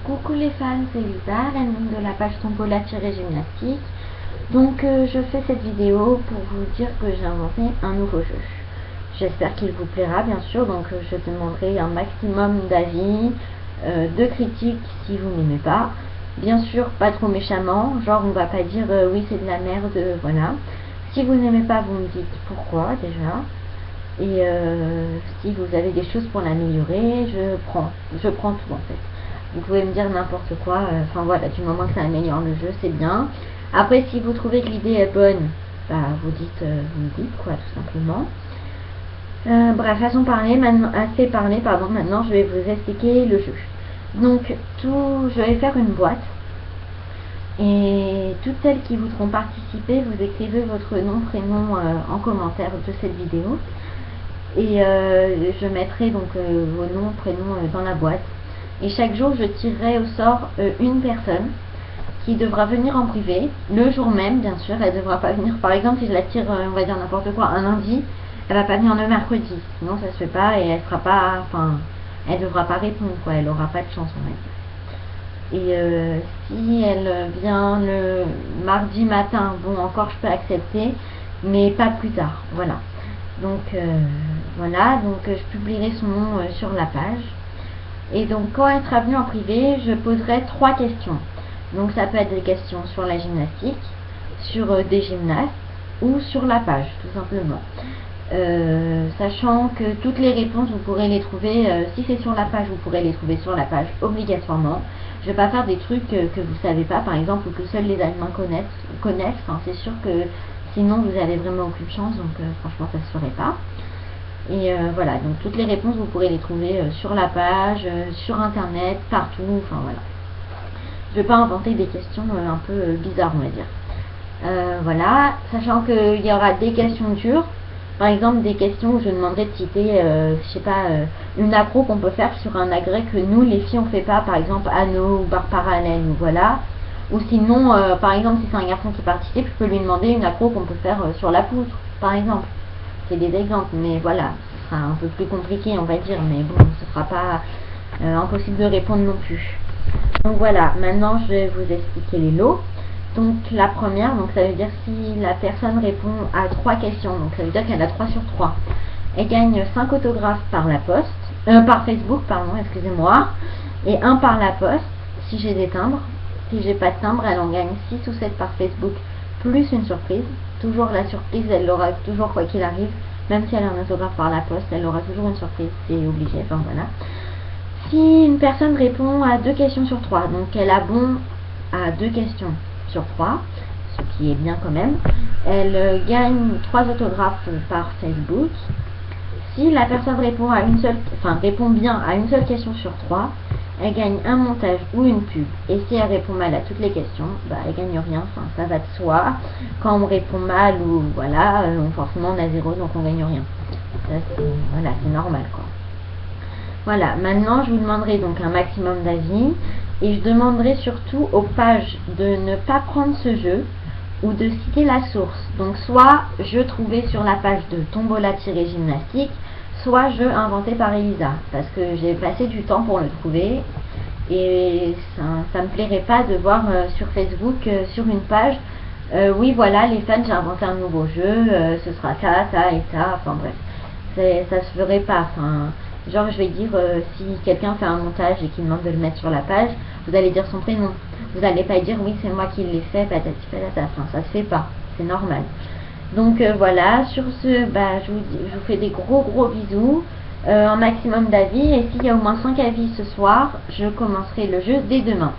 Coucou les fans, c'est Lisa, la nom de la page Tombola-gymnastique. Donc je fais cette vidéo pour vous dire que j'ai inventé un nouveau jeu. J'espère qu'il vous plaira bien sûr, donc je demanderai un maximum d'avis, de critiques si vous n'aimez pas. Bien sûr pas trop méchamment, genre on va pas dire oui c'est de la merde, voilà. Si vous n'aimez pas vous me dites pourquoi déjà. Et si vous avez des choses pour l'améliorer, je prends tout en fait. Vous pouvez me dire n'importe quoi, enfin voilà, du moment que ça améliore le jeu, c'est bien. Après, si vous trouvez que l'idée est bonne, bah vous me dites quoi, tout simplement. Bref, assez parlé, pardon, maintenant je vais vous expliquer le jeu. Donc, je vais faire une boîte. Et toutes celles qui voudront participer, vous écrivez votre nom, prénom en commentaire de cette vidéo. Et je mettrai donc vos noms, prénoms dans la boîte. Et chaque jour, je tirerai au sort une personne qui devra venir en privé, le jour même, bien sûr. Elle ne devra pas venir, par exemple, si je la tire, on va dire n'importe quoi, un lundi, elle va pas venir le mercredi. Sinon, ça se fait pas et elle sera pas, enfin, elle devra pas répondre, quoi. Elle aura pas de chance, on va dire. Et si elle vient le mardi matin, bon, encore je peux accepter, mais pas plus tard, voilà. Donc voilà, donc je publierai son nom sur la page. Et donc quand elle sera venue en privé, je poserai 3 questions. Donc ça peut être des questions sur la gymnastique, sur des gymnastes ou sur la page, tout simplement. Sachant que toutes les réponses, vous pourrez les trouver, si c'est sur la page, vous pourrez les trouver sur la page obligatoirement. Je ne vais pas faire des trucs que vous ne savez pas, par exemple, ou que seuls les admins connaissent. Enfin, c'est sûr que sinon vous n'avez vraiment aucune chance, donc franchement ça ne se ferait pas. Et voilà, donc toutes les réponses vous pourrez les trouver sur la page, sur internet, partout, enfin voilà. Je ne vais pas inventer des questions un peu bizarres, on va dire. Voilà, sachant qu'il y aura des questions dures, par exemple des questions où je demanderai de citer, je sais pas, une accro qu'on peut faire sur un agrès que nous les filles on fait pas, par exemple anneau ou barre parallèle, ou voilà. Ou sinon, par exemple, si c'est un garçon qui participe, je peux lui demander une accro qu'on peut faire sur la poutre, par exemple. C'est des exemples, mais voilà, ce sera un peu plus compliqué, on va dire, mais bon, ce sera pas impossible de répondre non plus. Donc voilà, maintenant je vais vous expliquer les lots. Donc la première, donc ça veut dire si la personne répond à 3 questions, donc ça veut dire qu'elle a 3 sur 3. Elle gagne 5 autographes par la poste, par Facebook, pardon, excusez-moi, et 1 par la poste, si j'ai des timbres. Si j'ai pas de timbre, elle en gagne 6 ou 7 par Facebook, plus une surprise. Toujours la surprise, elle l'aura toujours quoi qu'il arrive. Même si elle a un autographe par la poste, elle aura toujours une surprise, c'est obligé, enfin voilà. Si une personne répond à 2 questions sur 3, donc elle a bon à 2 questions sur 3, ce qui est bien quand même, elle gagne 3 autographes par Facebook. Si la personne répond bien à une seule question sur 3, elle gagne un montage ou une pub. Et si elle répond mal à toutes les questions, bah elle gagne rien, enfin ça va de soi. Quand on répond mal ou voilà, forcément on a 0, donc on gagne rien. Ça c'est normal quoi. Voilà, maintenant je vous demanderai donc un maximum d'avis et je demanderai surtout aux pages de ne pas prendre ce jeu ou de citer la source. Donc soit je trouvais sur la page de Tombola-gymnastique, soit jeu inventé par Elisa, parce que j'ai passé du temps pour le trouver et ça me plairait pas de voir sur Facebook, sur une page, oui voilà les fans j'ai inventé un nouveau jeu, ce sera ça et ça, enfin bref, ça se ferait pas, enfin genre je vais dire si quelqu'un fait un montage et qu'il demande de le mettre sur la page, vous allez dire son prénom, vous n'allez pas dire oui c'est moi qui l'ai fait, patati patata, enfin ça se fait pas, c'est normal. Donc voilà, sur ce, je vous fais des gros bisous, un maximum d'avis, et s'il y a au moins 5 avis ce soir, je commencerai le jeu dès demain.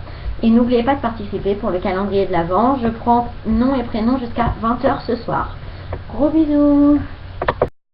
Et n'oubliez pas de participer pour le calendrier de l'Avent, je prends nom et prénom jusqu'à 20 h ce soir. Gros bisous!